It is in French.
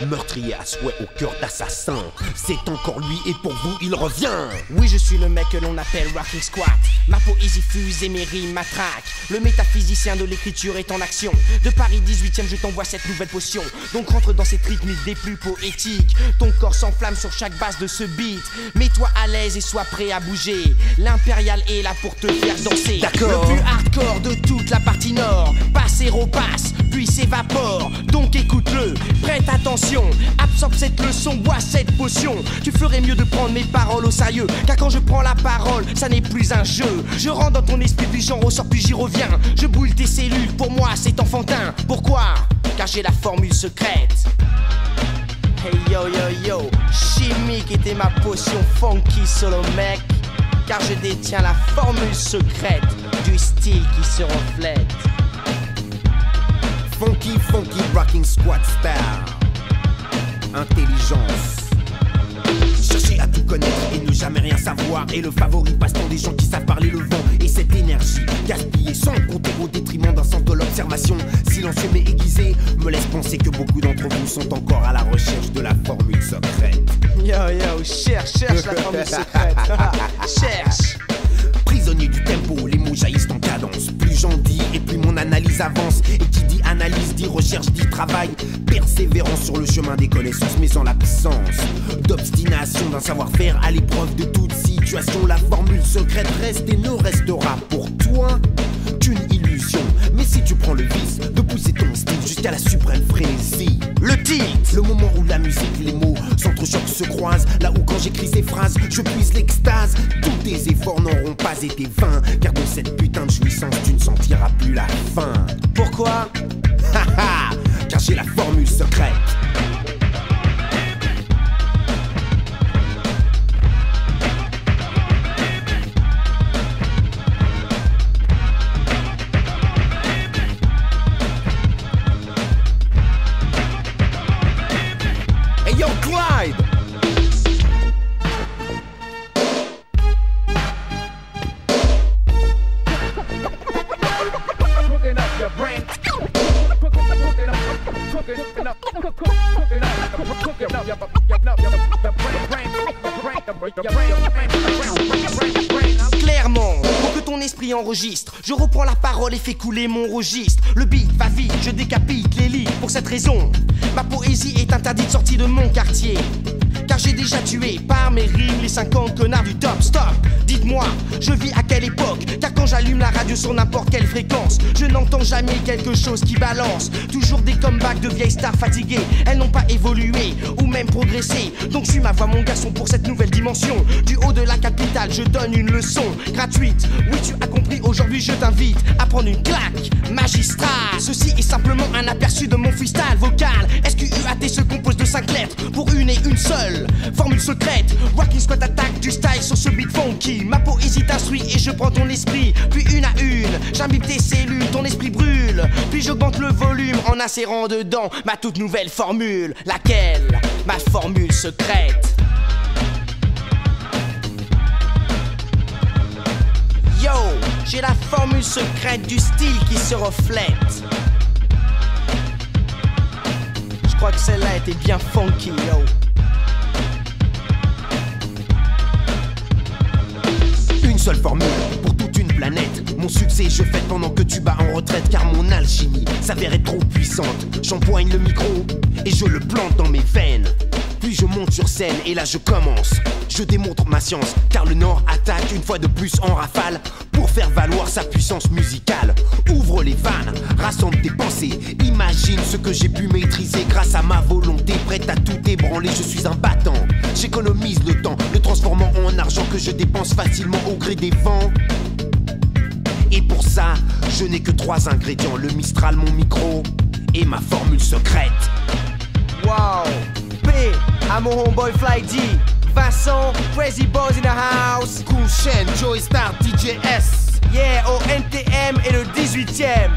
Meurtrier à souhait au cœur d'assassin. C'est encore lui et pour vous il revient. Oui, je suis le mec que l'on appelle Rocking Squat. Ma poésie fuse et mes rimes m'attraquent. Le métaphysicien de l'écriture est en action. De Paris 18ème, je t'envoie cette nouvelle potion. Donc rentre dans cette rythmique des plus poétiques. Ton corps s'enflamme sur chaque base de ce beat. Mets-toi à l'aise et sois prêt à bouger. L'impérial est là pour te faire danser. D'accord. Le plus hardcore de toute la partie nord. Passe et repasse, puis s'évapore. Donc écoute-le, prête attention. Absorbe cette leçon, bois cette potion. Tu ferais mieux de prendre mes paroles au sérieux. Car quand je prends la parole, ça n'est plus un jeu. Je rentre dans ton esprit, puis j'en ressors, puis j'y reviens. Je brûle tes cellules, pour moi c'est enfantin. Pourquoi? Car j'ai la formule secrète. Hey yo yo yo, chimique était ma potion funky solo mec. Car je détiens la formule secrète du style qui se reflète. Funky, funky, rocking squat style. Intelligence. Chercher à tout connaître et ne jamais rien savoir est le favori passe-temps des gens qui savent parler le vent. Et cette énergie gaspillée sans compter au détriment d'un sens de l'observation silencieux mais aiguisé me laisse penser que beaucoup d'entre vous sont encore à la recherche de la formule secrète. Yo yo, cherche la formule secrète. Cherche. Prisonnier du tempo, les mots jaillissent en cadence. Plus j'en dis et plus mon analyse avance. Et qui dit analyse, dit recherche, dit travail. Persévérant sur le chemin des connaissances, mais en l'absence d'obstination d'un savoir-faire à l'épreuve de toute situation. La formule secrète reste et ne restera pour toi qu'une illusion. Mais si tu prends le vice de pousser ton style jusqu'à la suprême frénésie. Le titre, le moment où la musique, les mots s'entrechoquent, se croisent. Là où quand j'écris ces phrases, je puise l'extase. Tous tes efforts n'auront pas été vains. Car de cette putain de jouissance, tu ne sentiras plus la fin. Pourquoi? Haha, car j'ai la formule secrète. Hey yo, Clyde! Clairement, pour que ton esprit enregistre, je reprends la parole et fais couler mon registre. Le beat va vite, je décapite les lits. Pour cette raison, ma poésie est interdite sortie de mon quartier. Car j'ai déjà tué par mes rimes les 50 connards du top. Stop, dites-moi, je vis à quelle époque? Car quand j'allume la radio sur n'importe quelle fréquence, je n'entends jamais quelque chose qui balance. Toujours des comebacks de vieilles stars fatiguées. Elles n'ont pas évolué ou même progressé. Donc suis ma voix mon garçon pour cette nouvelle dimension. Du haut de la capitale je donne une leçon gratuite. Oui tu as compris, aujourd'hui je t'invite à prendre une claque magistrale. Ceci est simplement un aperçu de mon freestyle vocal. SQUAT se compose de 5 lettres pour une et une seule formule secrète. Rocking Squat attaque du style sur ce beat funky. Ma poésie t'instruit et je prends ton esprit. Puis une à une, j'imbibe tes cellules, ton esprit brûle. Puis j'augmente le volume en insérant dedans ma toute nouvelle formule. Laquelle? Ma formule secrète. Yo, j'ai la formule secrète du style qui se reflète. Je crois que celle-là était bien funky, yo. Une seule formule pour toute une planète. Mon succès je fête pendant que tu bats en retraite. Car mon alchimie s'avère être trop puissante. J'empoigne le micro et je le plante dans mes veines. Puis je monte sur scène et là je commence. Je démontre ma science car le Nord attaque une fois de plus en rafale. Pour faire valoir sa puissance musicale. Ouvre les vannes, rassemble tes pensées. Imagine ce que j'ai pu maîtriser grâce à ma volonté. Prête à tout ébranler, je suis un battant. J'économise le temps, le transformant en argent que je dépense facilement au gré des vents. Et pour ça, je n'ai que 3 ingrédients. Le Mistral, mon micro et ma formule secrète. Wow, P à mon homeboy Fly D, Vincent, Crazy Boys in the house. Cool Chain, Joey Star, DJ S. Yeah, au NTM et le 18ème.